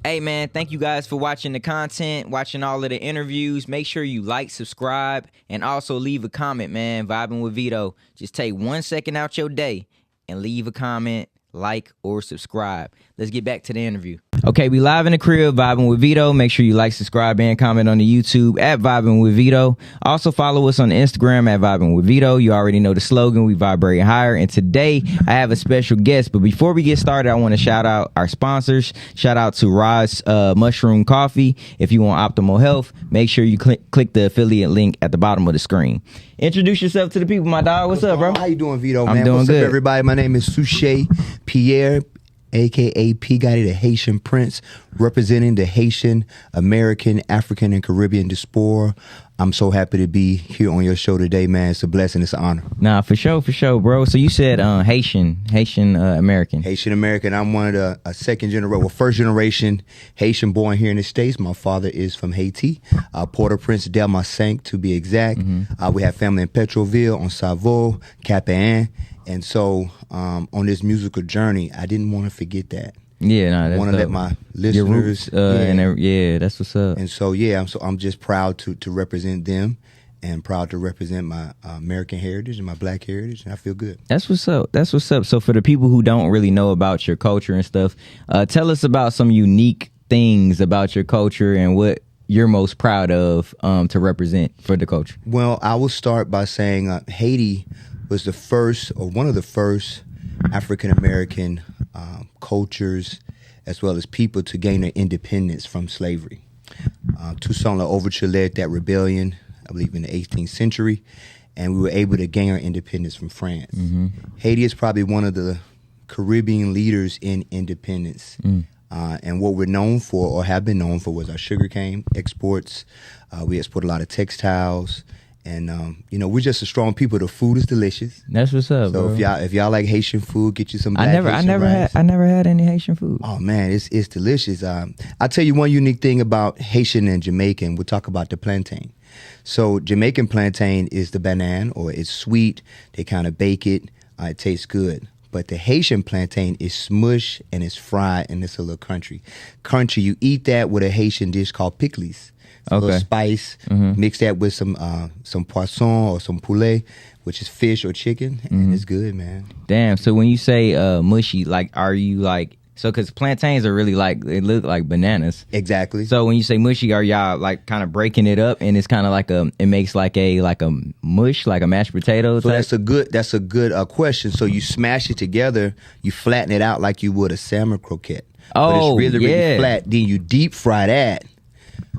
Hey, man, thank you guys for watching the content, watching all of the interviews. Make sure you like, subscribe, and also leave a comment, man. Vibing with Veto. Just take 1 second out your day and leave a comment, like, or subscribe. Let's get back to the interview. Okay, we live in the crib, Vibing with Veto. Make sure you like, subscribe, and comment on the YouTube at Vibing with Veto. Also follow us on the Instagram at Vibing with Veto. You already know the slogan, we vibrate higher. And today I have a special guest. But before we get started, I want to shout out our sponsors. Shout out to Rod's Mushroom Coffee. If you want optimal health, make sure you click the affiliate link at the bottom of the screen. Introduce yourself to the people, my dog. What's up, bro? How you doing, Veto, man? I'm doing What's good. up, everybody? My name is Suchet Pierre, a.k.a. P. Gotti, the Haitian Prince, representing the Haitian, American, African, and Caribbean diaspora. I'm so happy to be here on your show today, man. It's a blessing. It's an honor. Nah, for sure, bro. So you said Haitian American. Haitian American. I'm one of the second generation, first generation Haitian born here in the States. My father is from Haiti, Port-au-Prince, Delmarcinq to be exact. We have family in Petroville, on Savo, Cap-Ann. And so on this musical journey, I didn't want to forget that. Yeah, no, that's I want to let my listeners, that's what's up. And so I'm just proud to represent them, and proud to represent my American heritage and my Black heritage, and I feel good. That's what's up. That's what's up. So for the people who don't really know about your culture and stuff, tell us about some unique things about your culture and what you're most proud of to represent for the culture. Well, I will start by saying Haiti was the first, or one of the first, African American cultures as well as people to gain their independence from slavery. Toussaint L'Ouverture led that rebellion, I believe, in the 18th century, and we were able to gain our independence from France. Haiti is probably one of the Caribbean leaders in independence. And what we're known for, or have been known for, was our sugarcane exports. We export a lot of textiles. And we're just a strong people. The food is delicious. That's what's up. So bro. if y'all like Haitian food, get you some. I never had any Haitian food. Oh man, it's delicious. I'll tell you one unique thing about Haitian and Jamaican. We'll talk about the plantain. So Jamaican plantain is the banana, or it's sweet. They kind of bake it. It tastes good. But the Haitian plantain is smush and it's fried, and it's a little crunchy. You eat that with a Haitian dish called pickles. A little spice, mix that with some poisson or some poulet, which is fish or chicken, and it's good, man. Damn. So when you say mushy, like, are you like, so because plantains are really like, they look like bananas. Exactly. So when you say mushy, are y'all like kind of breaking it up, and it's kind of like it makes like a mush, like a mashed potato type? So that's a good question. So you smash it together, you flatten it out like you would a salmon croquette. But it's really flat. Then you deep fry that.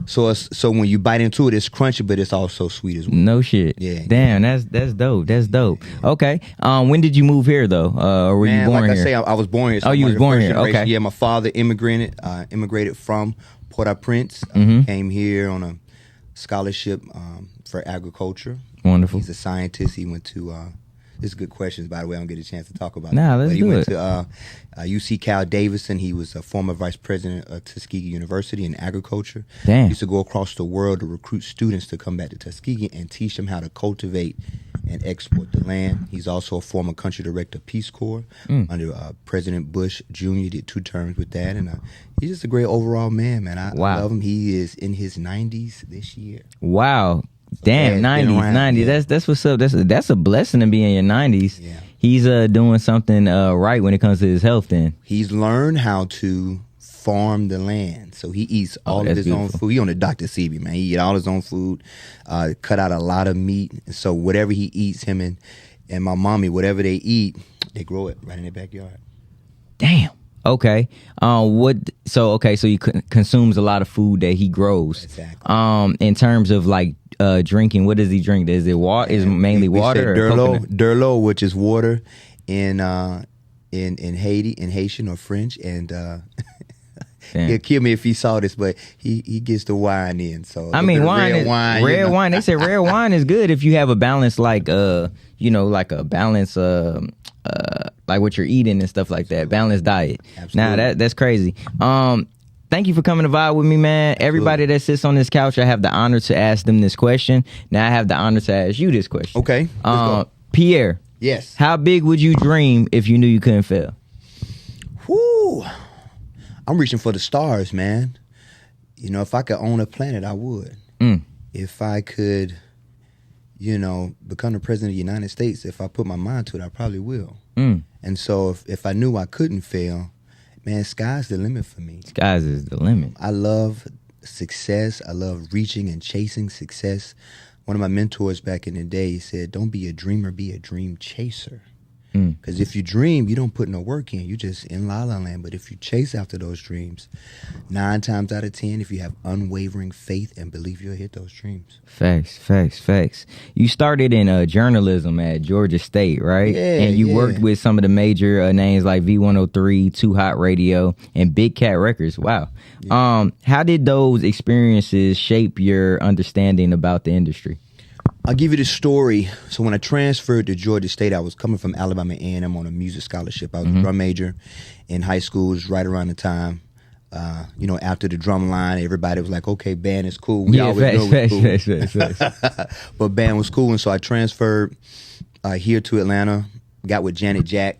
So when you bite into it, it's crunchy, but it's also sweet as well. No shit. Yeah. Damn, that's dope. That's dope. Okay. When did you move here though? Or were you born here? Like I say, I was born here. So you was born here. Okay. Yeah, my father immigrated from Port-au-Prince. Came here on a scholarship for agriculture. Wonderful. He's a scientist. He went to. This is good questions, by the way. I don't get a chance to talk about Let's but he do went it. to UC Cal Davidson. He was a former vice president of Tuskegee University in agriculture. Damn. He used to go across the world to recruit students to come back to Tuskegee and teach them how to cultivate and export the land. He's also a former country director of Peace Corps under President Bush Jr. He did 2 terms with that. And he's just a great overall man, man. I love him. He is in his 90s this year. Wow. Damn, 90s. Yeah. That's what's up. That's a blessing to be in your 90s. Yeah. He's doing something right when it comes to his health then. He's learned how to farm the land. So he eats all of his own food. He on the Dr. Sebi, man. He eat all his own food, cut out a lot of meat. So whatever he eats, him and my mommy, whatever they eat, they grow it right in their backyard. Damn. Okay. So he consumes a lot of food that he grows. Exactly. In terms of like drinking, what does he drink? Is it water? Is mainly water? Or Derlot, which is water in Haiti, in Haitian or French, and he'll kill me if he saw this, but he gets the wine in. So I mean, red wine. They say red wine is good if you have a balance, like like a balance, like what you're eating and stuff like that. Balanced diet. Absolutely. Now that's crazy. Thank you for coming to vibe with me, man. Absolutely. Everybody that sits on this couch, I have the honor to ask them this question. Now I have the honor to ask you this question. Okay. Let's go. Pierre. Yes. How big would you dream if you knew you couldn't fail? Whoo. I'm reaching for the stars, man. You know, if I could own a planet, I would. If I could, you know, become the president of the United States, if I put my mind to it, I probably will. And so if I knew I couldn't fail, man, sky's the limit for me. Sky's is the limit. I love success. I love reaching and chasing success. One of my mentors back in the day said, don't be a dreamer, be a dream chaser. Because if you dream, you don't put no work in. You just in la la land. But if you chase after those dreams, 9 times out of 10, if you have unwavering faith and belief, you'll hit those dreams. Facts. You started in journalism at Georgia State, right? Yeah, and you worked with some of the major names like V103, Too Hot Radio, and Big Cat Records. Wow. Yeah. How did those experiences shape your understanding about the industry? I'll give you the story. So when I transferred to Georgia State, I was coming from Alabama A&M on a music scholarship. I was a drum major in high school. It was right around the time, you know, after the drum line, everybody was like, okay, band is cool. We always knew it was cool. But band was cool. And so I transferred here to Atlanta, got with Janet Jack.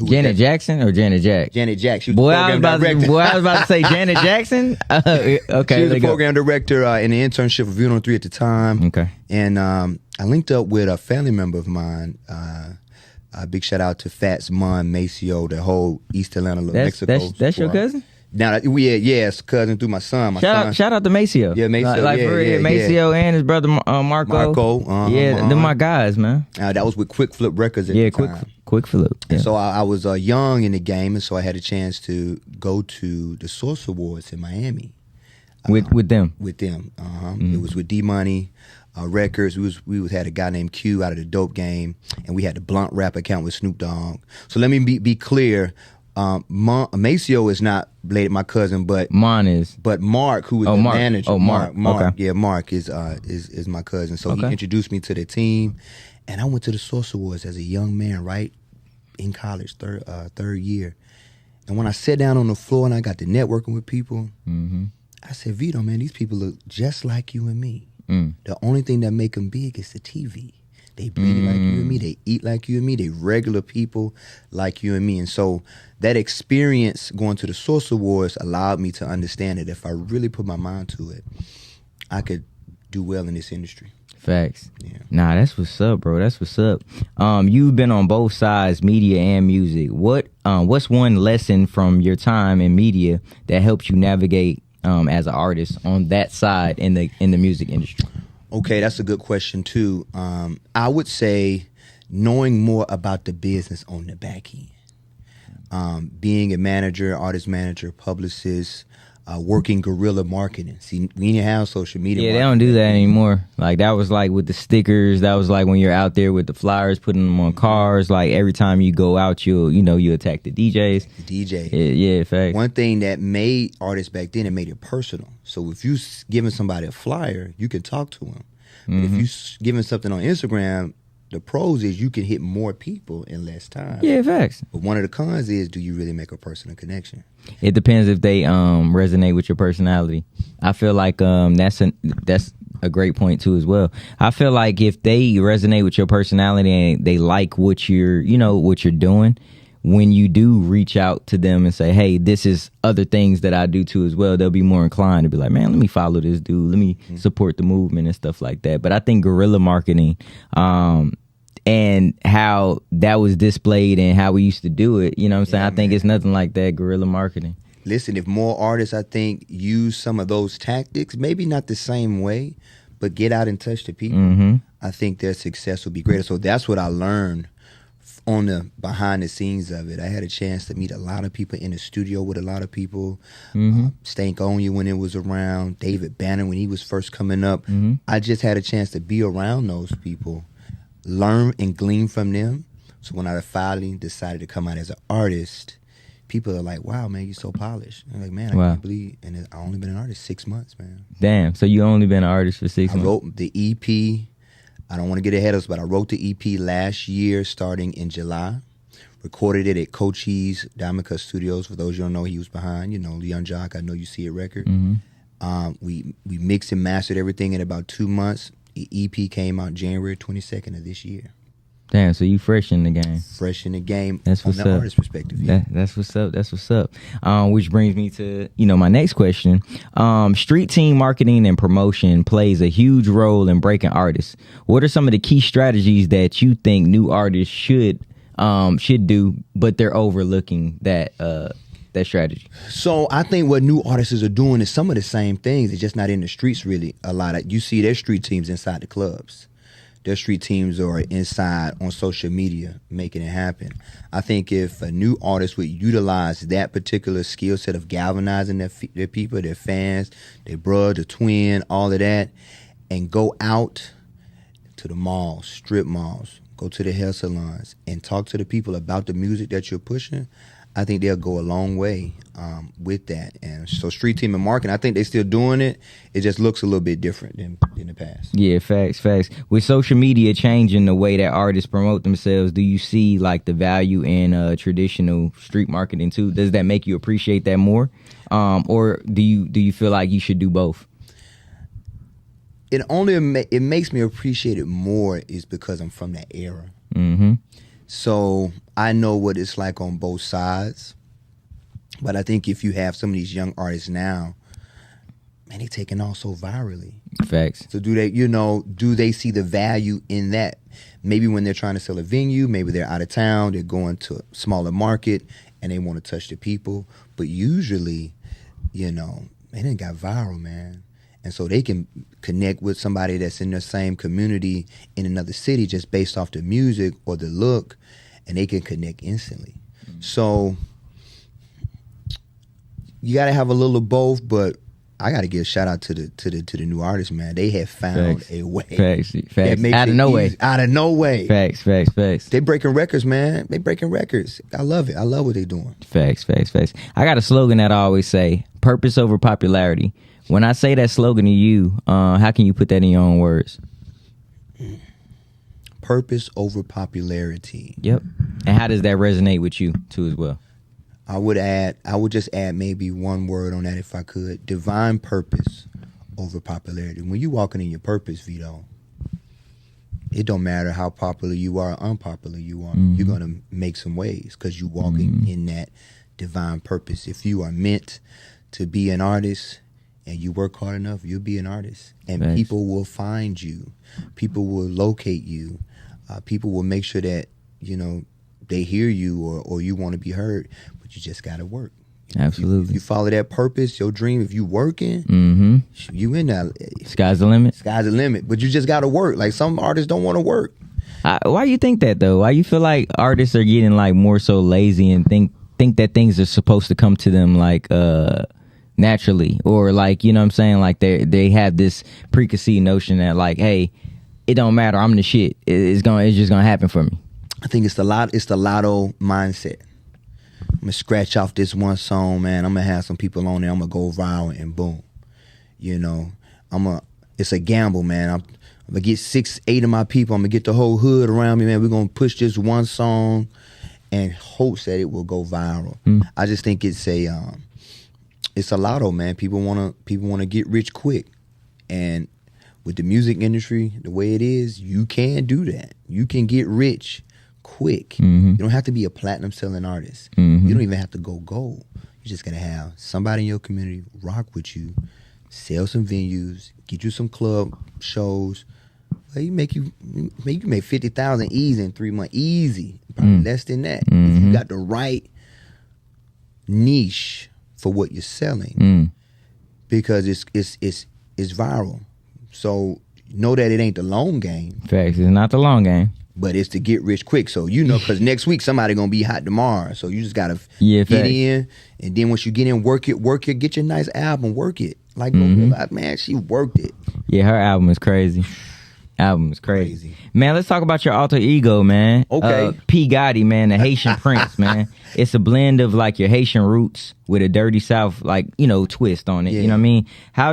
Janet Jackson or Janet Jack? Janet Jack. She was the program director. I was about to say Janet Jackson. Okay, she was the program director in the internship of V103 at the time. Okay. And I linked up with a family member of mine. A big shout out to Fats, Mon, Maceo, the whole East Atlanta, Mexico. That's your cousin? Now, it's cousin through my son. Shout out to Maceo. Yeah, Maceo. Maceo and his brother Marco. They're my guys, man. That was with Quick Flip Records at the time. Quick Flip. Yeah. And so I was young in the game, and so I had a chance to go to the Source Awards in Miami. With them? With them. It was with D-Money Records. We had a guy named Q out of the Dope Game, and we had the Blunt Rap account with Snoop Dogg. So let me be clear. Maceo is not related my cousin, but Mon is. But Mark, who is the manager. Oh, Mark. Okay. Yeah, Mark is my cousin. So he introduced me to the team, and I went to the Source Awards as a young man, right in college, third year. And when I sat down on the floor and I got to networking with people, I said, Veto, man, these people look just like you and me. The only thing that make them big is the TV. They breathe like you and me. They eat like you and me. They regular people like you and me. And so that experience going to the Source Awards allowed me to understand that if I really put my mind to it, I could do well in this industry. Facts. Yeah. Nah, that's what's up, bro. That's what's up. You've been on both sides, media and music. What's one lesson from your time in media that helps you navigate as an artist on that side in the music industry? Okay, that's a good question too. I would say knowing more about the business on the back end. Being a manager, artist manager, publicist, working guerrilla marketing. See, we didn't have social media. Yeah, they don't do that anymore. Like that was like with the stickers. That was like when you're out there with the flyers, putting them on cars. Like every time you go out, you attack the DJs. The DJ. Yeah, facts. One thing that made artists back then, it made it personal. So if you giving somebody a flyer, you can talk to them. But if you giving something on Instagram, the pros is you can hit more people in less time. Yeah, facts. But one of the cons is, do you really make a personal connection? It depends if they resonate with your personality. I feel like that's a great point too as well. I feel like if they resonate with your personality and they like what you're doing, when you do reach out to them and say, hey, this is other things that I do too as well, they'll be more inclined to be like, man, let me follow this dude. Let me support the movement and stuff like that. But I think guerrilla marketing and how that was displayed and how we used to do it, you know what I'm saying? I think it's nothing like that, guerrilla marketing. Listen, if more artists, I think, use some of those tactics, maybe not the same way, but get out and touch the people, I think their success will be greater. So that's what I learned on the behind the scenes of it. I had a chance to meet a lot of people in the studio with a lot of people. Stankonia when it was around, David Banner when he was first coming up. I just had a chance to be around those people, learn and glean from them. So when I finally decided to come out as an artist, people are like, wow, man, you're so polished. I'm like, man, I can't believe. And I only been an artist 6 months, man. Damn, so you only been an artist for 6 months? I wrote the EP. I don't want to get ahead of us, but I wrote the EP last year starting in July. Recorded it at Cochise Diamond Cut Studios. For those you don't know, he was behind, Leon Jock, I Know You See It record. We mixed and mastered everything in about 2 months. The EP came out January 22nd of this year. Damn, so you fresh in the game. Fresh in the game. That's what's from the up. artist perspective. Yeah. That's what's up. That's what's up. Which brings me to my next question. Street team marketing and promotion plays a huge role in breaking artists. What are some of the key strategies that you think new artists should do, but they're overlooking that strategy? So I think what new artists are doing is some of the same things. It's just not in the streets really a lot. You see their street teams inside the clubs. Their street teams are inside on social media making it happen. I think if a new artist would utilize that particular skill set of galvanizing their people, their fans, their brother, their twin, all of that, and go out to the malls, strip malls, go to the hair salons, and talk to the people about the music that you're pushing, I think they'll go a long way with that. And so street team and marketing, I think they're still doing it. It just looks a little bit different than in the past. Yeah, facts. With social media changing the way that artists promote themselves, do you see like the value in traditional street marketing too? Does that make you appreciate that more? Or do you feel like you should do both? It makes me appreciate it more is because I'm from that era. Mm-hmm. So I know what it's like on both sides. But I think if you have some of these young artists now, man, they taking off so virally. Facts. So do they see the value in that? Maybe when they're trying to sell a venue, maybe they're out of town, they're going to a smaller market and they want to touch the people. But usually, they done got viral, man. And so they can connect with somebody that's in the same community in another city just based off the music or the look, and they can connect instantly. Mm-hmm. So you got to have a little of both, but I got to give a shout out to the new artists, man. They have found a way. Facts. Out of no way. Out of no way. Facts. They breaking records, man. They breaking records. I love it. I love what they doing. Facts. I got a slogan that I always say: purpose over popularity. When I say that slogan to you, how can you put that in your own words? Purpose over popularity. Yep. And how does that resonate with you too as well? I would just add maybe one word on that if I could. Divine purpose over popularity. When you walking in your purpose, Veto, it don't matter how popular you are or unpopular you are. Mm-hmm. You're going to make some waves because you're walking in that divine purpose. If you are meant to be an artist, and you work hard enough, you'll be an artist. And people will find you. People will locate you. People will make sure that, they hear you or you want to be heard. But you just got to work. Absolutely. If you follow that purpose, your dream, if you working, you in that. Sky's the limit. Sky's the limit. But you just got to work. Like some artists don't want to work. Why you think that, though? Why you feel like artists are getting like more so lazy and think that things are supposed to come to them like naturally, or like, you know what I'm saying, like they have this preconceived notion that like, hey, it don't matter, I'm the shit, it's just gonna happen for me? I think it's the lotto mindset. I'm gonna scratch off this one song, man. I'm gonna have some people on there, I'm gonna go viral, and boom, it's a gamble, man. I'm gonna get 6-8 of my people, I'm gonna get the whole hood around me, man. We're gonna push this one song and hopes that it will go viral. I just think it's a lotto, man. People wanna get rich quick, and with the music industry the way it is, you can do that. You can get rich quick. You don't have to be a platinum selling artist. You don't even have to go gold. You just gotta have somebody in your community rock with you, sell some venues, get you some club shows. Well, you can make 50,000 easy in 3 months, easy, probably less than that. If you got the right niche for what you're selling, because it's viral. So know that it ain't the long game. Facts, it's not the long game, but it's to get rich quick. So because next week somebody gonna be hot tomorrow. So you just gotta get in, and then once you get in, work it, get your nice album, work it. Like man, she worked it. Yeah, her album is crazy. Crazy. Man, let's talk about your alter ego, man. Okay. P. Gotti, man, the Haitian Prince, man. It's a blend of like your Haitian roots with a dirty South, like, twist on it. Yeah. You know what I mean? How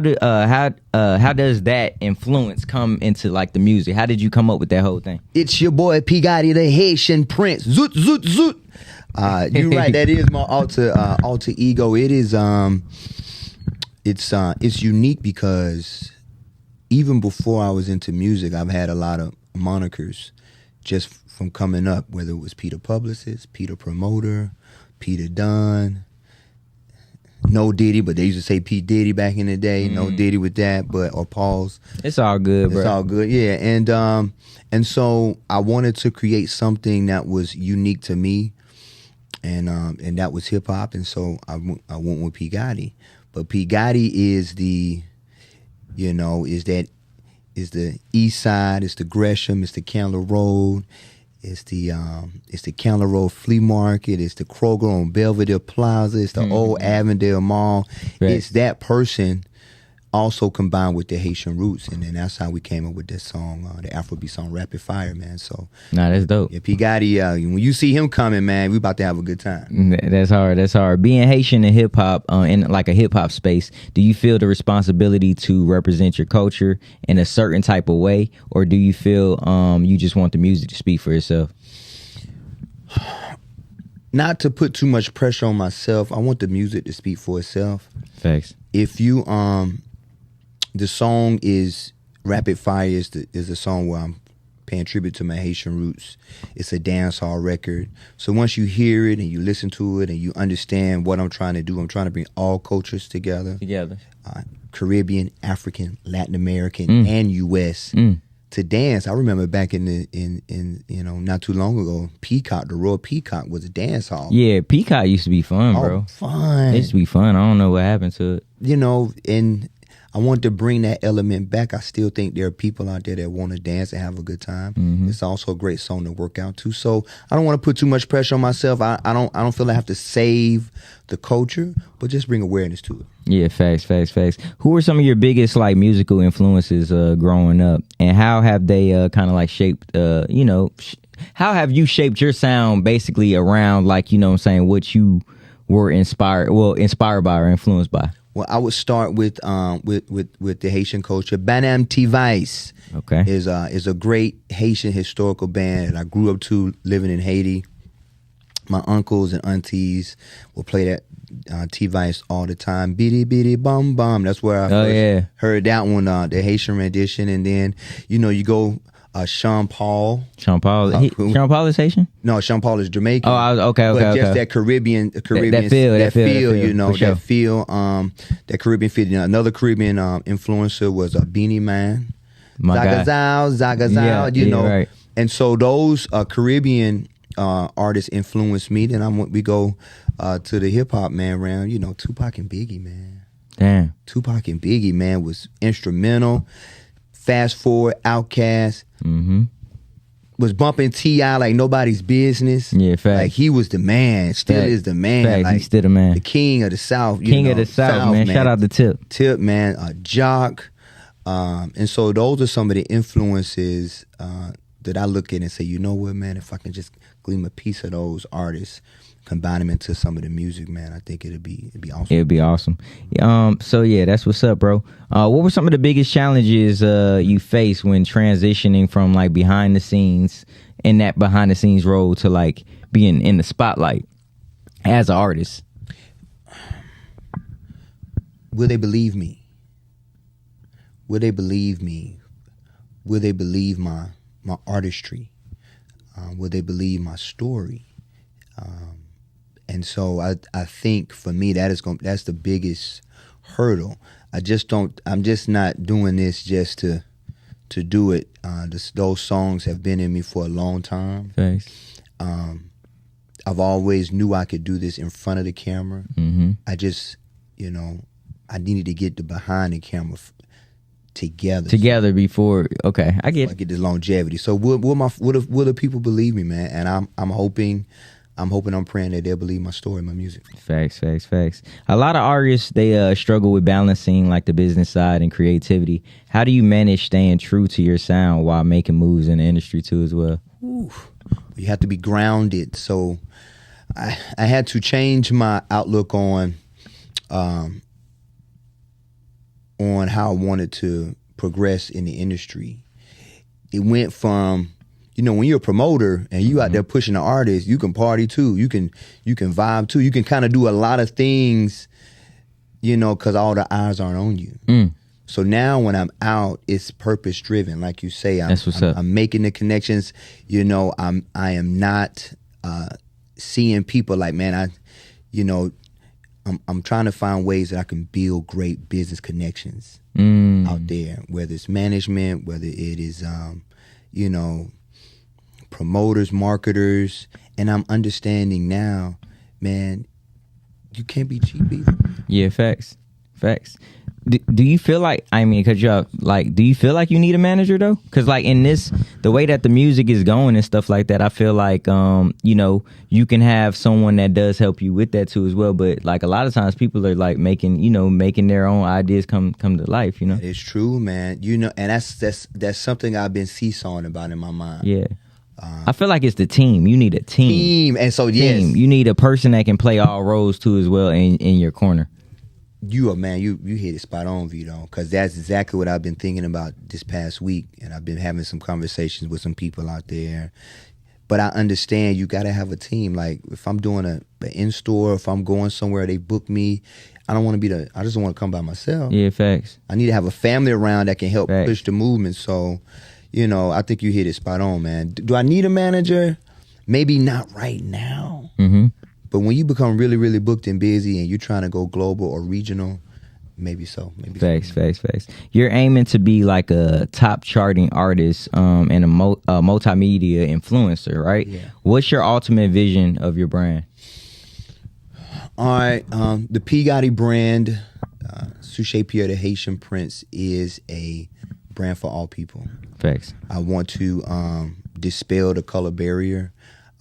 does that influence come into like the music? How did you come up with that whole thing? It's your boy P. Gotti, the Haitian Prince. Zoot, zoot, zoot. You're right. That is my alter ego. It is it's unique because even before I was into music, I've had a lot of monikers just from coming up, whether it was Peter Publicist, Peter Promoter, Peter Dunn, No Diddy, but they used to say P. Diddy back in the day. No Diddy with that, or Paul's. It's all good, bro. It's all good, yeah. And so I wanted to create something that was unique to me, and that was hip hop. And so I went with P. Gotti. But P. Gotti is the, is the East Side, it's the Gresham, it's the Candler Road. It's the Candler Road Flea Market. It's the Kroger on Belvedere Plaza. It's the old Avondale Mall. Right. It's that person also combined with the Haitian roots, and then that's how we came up with this song, the Afrobeat song "Rapid Fire," man. So, that's dope. Yeah, P. Gotti. When you see him coming, man, we about to have a good time. That's hard. That's hard. Being Haitian in hip hop, in like a hip hop space, do you feel the responsibility to represent your culture in a certain type of way, or do you feel you just want the music to speak for itself? Not to put too much pressure on myself. I want the music to speak for itself. Facts. If you the song is Rapid Fire is a song where I'm paying tribute to my Haitian roots. It's a dancehall record. So once you hear it and you listen to it and you understand what I'm trying to do, I'm trying to bring all cultures together. Caribbean, African, Latin American, and U.S. To dance. I remember back in not too long ago, Peacock, the Royal Peacock was a dance hall. Yeah, Peacock used to be fun, bro. Fun. It used to be fun. I don't know what happened to it. And I want to bring that element back. I still think there are people out there that want to dance and have a good time. It's also a great song to work out to. So I don't want to put too much pressure on myself. I don't feel I have to save the culture, but just bring awareness to it. Yeah, facts. Who are some of your biggest like musical influences growing up, and how have they kind of like shaped? How have you shaped your sound basically around like what you were inspired by or influenced by? Well, I would start with the Haitian culture. Banam T-Vice is a great Haitian historical band that I grew up to living in Haiti. My uncles and aunties will play that T-Vice all the time. Biddy biddy bum bum. That's where I first heard that one, the Haitian rendition. And then you go Sean Paul. Sean Paul is Haitian? No, Sean Paul is Jamaican. Oh, okay. But just that Caribbean that feel. That Caribbean feel. Another Caribbean influencer was a Beanie Man. Zagazao, right. And so those Caribbean artists influenced me. Then we go to the hip hop man round. Tupac and Biggie, man. Damn. Tupac and Biggie, man, was instrumental. Fast forward, Outkast was bumping T.I. like nobody's business. Yeah, facts. Like he was the man, still is the man. Facts. Like, he's still the man. The king of the South. King of the South, man. Shout out to Tip. Tip, man. Jock. And so those are some of the influences that I look at and say, you know what, man, if I can just glean a piece of those artists, combine them into some of the music, man, I think it'd be awesome. It'd be awesome. So yeah, that's what's up, bro. What were some of the biggest challenges you faced when transitioning from like behind the scenes role to like being in the spotlight as an artist? Will they believe me? Will they believe me? Will they believe my artistry? Will they believe my story? And so I think for me that's the biggest hurdle. I'm just not doing this just to do it. Those songs have been in me for a long time. Thanks. I've always knew I could do this in front of the camera. I just, I needed to get the behind the camera together before. Okay, I get this longevity. So will the people believe me, man? And I'm hoping, I'm praying that they'll believe my story, my music. Facts. A lot of artists, they struggle with balancing like the business side and creativity. How do you manage staying true to your sound while making moves in the industry too as well? Ooh, you have to be grounded. So I had to change my outlook on how I wanted to progress in the industry. It went from, when you're a promoter and you out there pushing the artist, you can party too. You can vibe too. You can kind of do a lot of things, because all the eyes aren't on you. So now when I'm out, it's purpose driven, like you say. That's what's up. I'm making the connections. You know, I am not seeing people like, man, I'm trying to find ways that I can build great business connections out there, whether it's management, whether it is, promoters, marketers. And I'm understanding now, man, you can't be cheap either. Yeah, facts. Do you feel like, I mean, because you're like, do you feel like you need a manager though? Because like in this, the way that the music is going and stuff like that, I feel like, you can have someone that does help you with that too as well. But like a lot of times people are like making their own ideas come to life, It's true, man. And that's something I've been seesawing about in my mind. Yeah. I feel like it's the team. You need a team. And so, yes. You need a person that can play all roles too as well in your corner. You hit it spot on, Veto, because that's exactly what I've been thinking about this past week, and I've been having some conversations with some people out there. But I understand you got to have a team. Like if I'm doing an in-store, if I'm going somewhere, they book me. I don't want to I just don't want to come by myself. Yeah, facts. I need to have a family around that can help Facts. push the movement. So, I think you hit it spot on, man. Do I need a manager? Maybe not right now. Mm-hmm. But when you become really, really booked and busy and you're trying to go global or regional, maybe so. Facts. You're aiming to be like a top charting artist and a multimedia influencer, right? Yeah. What's your ultimate vision of your brand? All right. The P. Gotti brand, Suchet Pierre, the Haitian Prince, is a brand for all people. Facts. I want to dispel the color barrier.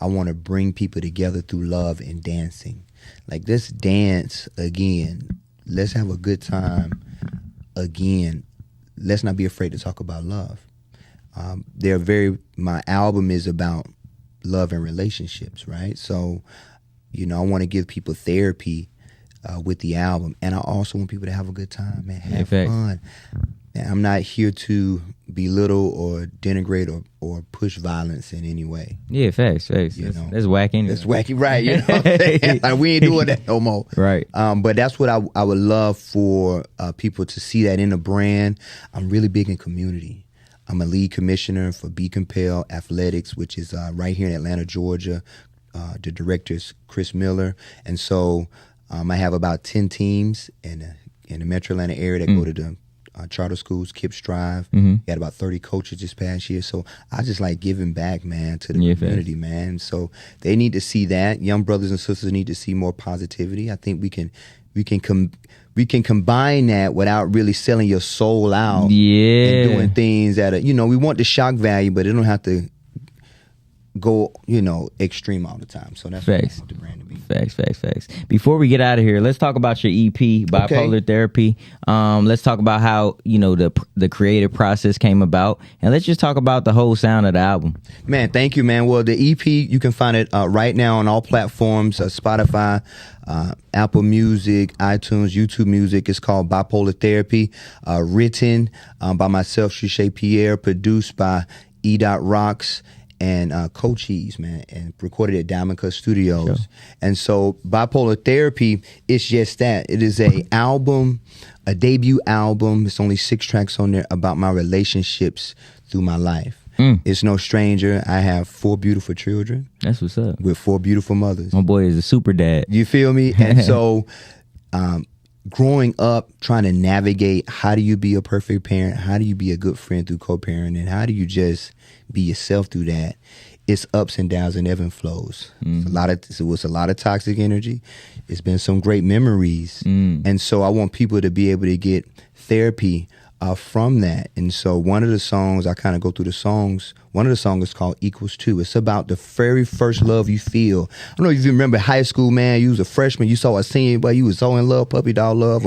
I want to bring people together through love and dancing. Like, let's dance again. Let's have a good time again. Let's not be afraid to talk about love. My album is about love and relationships, right? So, I want to give people therapy with the album. And I also want people to have a good time, man. Have fun. And I'm not here to belittle or denigrate or push violence in any way. Yeah, facts. That's wacky. Anyway. That's wacky, right? You know what I'm saying? Like, we ain't doing that no more. Right. But that's what I would love for people to see that in the brand. I'm really big in community. I'm a lead commissioner for Be Compelled Athletics, which is right here in Atlanta, Georgia. The director is Chris Miller. And so I have about 10 teams in the Metro Atlanta area that go to the charter schools, Kips Drive. Got about 30 coaches this past year. So I just like giving back, man, to the community, man. So they need to see that. Young brothers and sisters need to see more positivity. I think we can combine that without really selling your soul out. Yeah. And doing things that are, we want the shock value, but it don't have to go, extreme all the time. So that's what I want the brand to be. Facts. Before we get out of here, let's talk about your EP, Bipolar Therapy. Let's talk about how, the creative process came about. And let's just talk about the whole sound of the album. Man, thank you, man. Well, the EP, you can find it right now on all platforms, Spotify, Apple Music, iTunes, YouTube Music. It's called Bipolar Therapy, written by myself, Suchet Pierre, produced by E.Rocks, and Cochise, man, and recorded at Diamond Cut Studios. Sure. And so Bipolar Therapy is just that. It is a debut album. It's only 6 tracks on there about my relationships through my life. It's no stranger. I have 4 beautiful children. That's what's up. With 4 beautiful mothers. My boy is a super dad. You feel me? And so growing up, trying to navigate, how do you be a perfect parent? How do you be a good friend through co-parenting? How do you just be yourself through that? It's ups and downs and ebb and flows. It was a lot of toxic energy. It's been some great memories. And so I want people to be able to get therapy from that. And so one of the songs, I kind of go through the songs. One of the songs is called Equals To. It's about the very first love you feel. I don't know if you remember high school, man. You was a freshman. You saw a senior, but you was so in love, puppy dog love.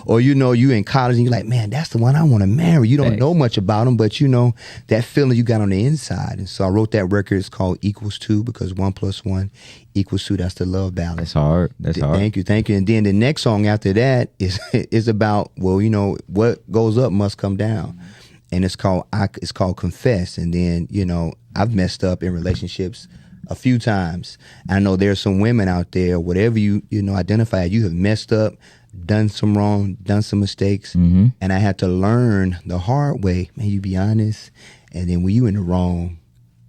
Or you in college and you're like, man, that's the one I want to marry. You don't know much about them, but that feeling you got on the inside. And so I wrote that record. It's called Equals To because 1 + 1 = 2. That's the love balance. That's hard. Thank you. And then the next song after that is about, what goes up must come down. And it's called Confess. And then, I've messed up in relationships a few times. I know there's some women out there, whatever you identify, you have messed up. done some wrong, done some mistakes, and I had to learn the hard way. Man, you be honest, and then when you in the wrong,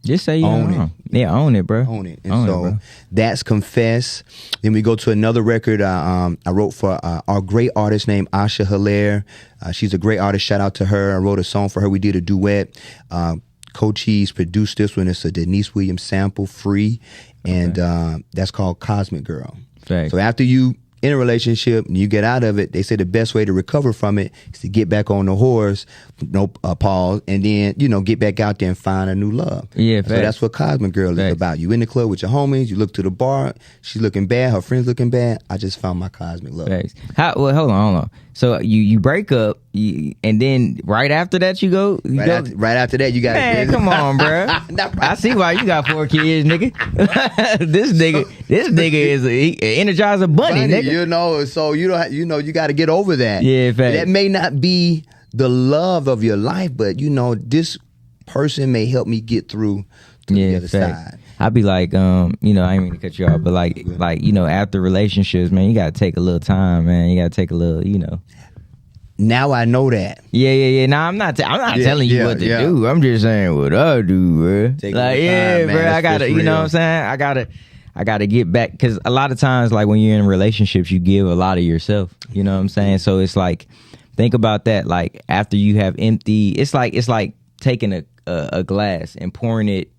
just say you own it. Yeah, own it, bro. Own it. And that's Confess. Then we go to another record I wrote for our great artist named Asha Hilaire. She's a great artist. Shout out to her. I wrote a song for her. We did a duet. Cochise produced this one. It's a Denise Williams sample, free, and that's called Cosmic Girl. Fact. So after you in a relationship and you get out of it, they say the best way to recover from it is to get back on the horse, pause, and then, get back out there and find a new love. Yeah, so that's what Cosmic Girl is about. You in the club with your homies, you look to the bar, she's looking bad, her friends looking bad. I just found my cosmic love. Facts. Hold on. So you break up, and then right after that you go. Right after that you got. Man, come on, bro. I see why you got 4 kids, nigga. this nigga is an Energizer bunny, nigga. So you don't. You got to get over that. Yeah, facts. That may not be the love of your life, but this person may help me get through to the other side. I'd be like, I ain't mean to cut you off, but like, after relationships, man, you gotta take a little time, man. You gotta take a little, Now I know that. Yeah. Nah, I'm not telling you what to do. I'm just saying what I do, bro. Take like, time, bro. I gotta, you know what I'm saying? I gotta get back, because a lot of times, like when you're in relationships, you give a lot of yourself. You know what I'm saying? So it's like, think about that. Like after you have empty, it's like taking a glass and pouring it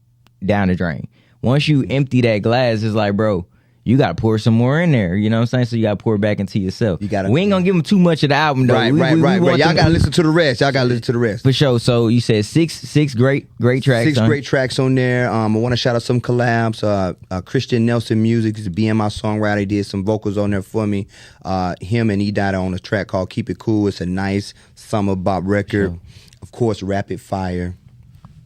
down the drain. Once you empty that glass, it's like, bro, you got to pour some more in there. You know what I'm saying? So you got to pour it back into yourself. We ain't going to give them too much of the album, though. Right. Y'all got to listen to the rest. For sure. So you said six great tracks. Six great tracks on there. I want to shout out some collabs. Christian Nelson Music is a BMI songwriter. He did some vocals on there for me. Him and E-Dot on a track called Keep It Cool. It's a nice summer bop record. Sure. Of course, Rapid Fire.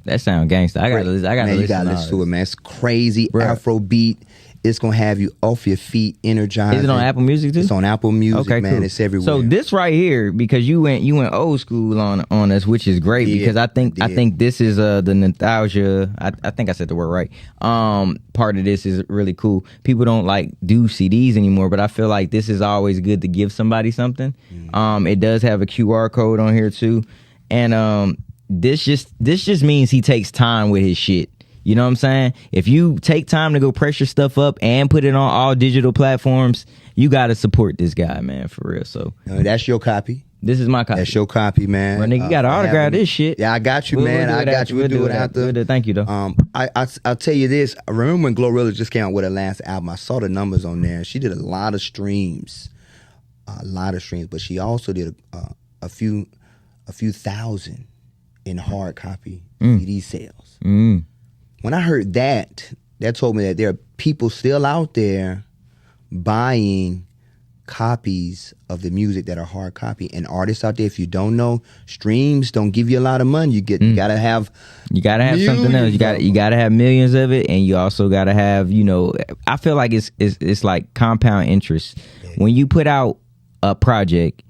That sound gangster. I gotta listen. You gotta listen to it, man. It's crazy. Bro. Afro beat. It's gonna have you off your feet, energized. Is it on Apple Music too? It's on Apple Music, man. Cool. It's everywhere. So this right here, because you went old school on us, which is great, because I think this is the nostalgia. I think I said the word right. Part of this is really cool. People don't do CDs anymore, but I feel like this is always good to give somebody something. It does have a QR code on here too, and this just means he takes time with his shit. You know what I'm saying? If you take time to go press your stuff up and put it on all digital platforms, you got to support this guy, man, for real. So that's your copy. This is my copy. That's your copy, man. Well, nigga, you got to autograph this shit. Yeah, I got you, man. I got you. We'll do it after. Thank you, though. I'll tell you this. I remember when Glorilla just came out with her last album. I saw the numbers on there. She did a lot of streams, but she also did a few thousand in hard copy CD sales. When I heard that told me that there are people still out there buying copies of the music that are hard copy, and artists out there, if you don't know, streams don't give you a lot of money. You gotta have something else. You gotta have millions of it, and you also gotta have, I feel like it's like compound interest. Yeah. When you put out a project,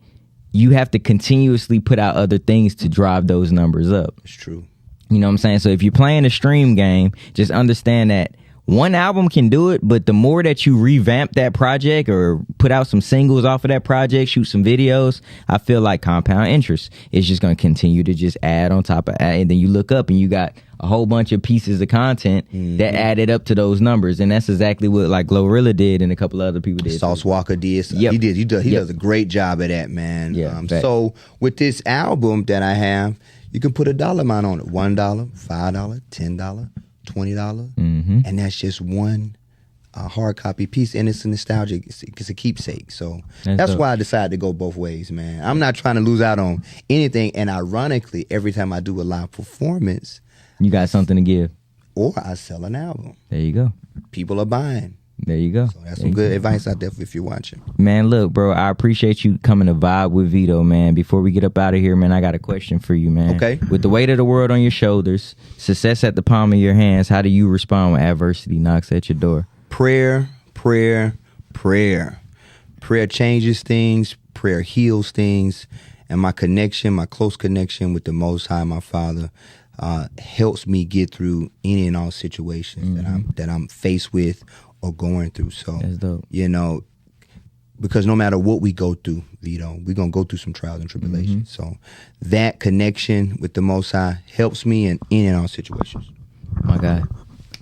you have to continuously put out other things to drive those numbers up. It's true. You know what I'm saying? So if you're playing a stream game, just understand that one album can do it, but the more that you revamp that project or put out some singles off of that project, shoot some videos, I feel like compound interest is just going to continue to just add on top of add. And then you look up and you got a whole bunch of pieces of content that added up to those numbers. And that's exactly what Glorilla did and a couple of other people did. Sauce Walker did. Yep. He does a great job of that, man. Yeah, so with this album that I have, you can put a dollar amount on it. $1, $5, $10, $20, and that's just one hard copy piece, and it's a nostalgic. It's a keepsake. So that's why I decided to go both ways, man. I'm not trying to lose out on anything, and ironically, every time I do a live performance, you got something to give, or I sell an album. There you go. People are buying. There you go. So that's some good advice out there if you're watching. Man, look, bro, I appreciate you coming to vibe with Veto, man. Before we get up out of here, man, I got a question for you, man. Okay. With the weight of the world on your shoulders, success at the palm of your hands, how do you respond when adversity knocks at your door? Prayer, prayer, prayer. Prayer changes things. Prayer heals things. And my close connection with the Most High, my Father, helps me get through any and all situations that I'm faced with or going through. So, that's dope. because no matter what we go through, Veto, we're going to go through some trials and tribulations. So that connection with the Most High helps me in and out situations. My God.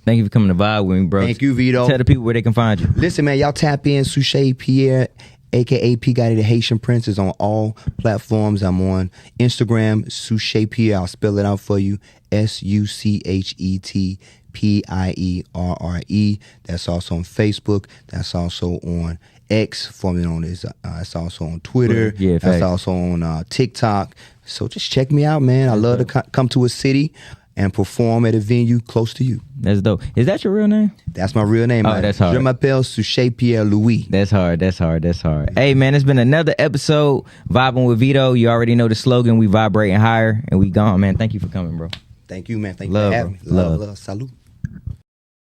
Thank you for coming to Vibe with me, bro. Thank you, Veto. Tell the people where they can find you. Listen, man, y'all tap in. Suchet Pierre, a.k.a. P. Gotti, the Haitian Prince, is on all platforms. I'm on Instagram, Suchet Pierre. I'll spell it out for you. SUCHET PIERRE. That's also on Facebook. That's also on X, formerly known as it's also on Twitter. Yeah, that's also on TikTok. So just check me out, man. I love to come to a city and perform at a venue close to you. That's dope. Is that your real name? That's my real name. Oh, that's hard. Je m'appelle Suchet Pierre Louis. That's hard. Hey, man, it's been another episode Vibing with Veto. You already know the slogan. We vibrating higher, and we gone, man. Thank you for coming, bro. Thank you, man. Thank you Love, for having me. bro. Love. Love. Salute.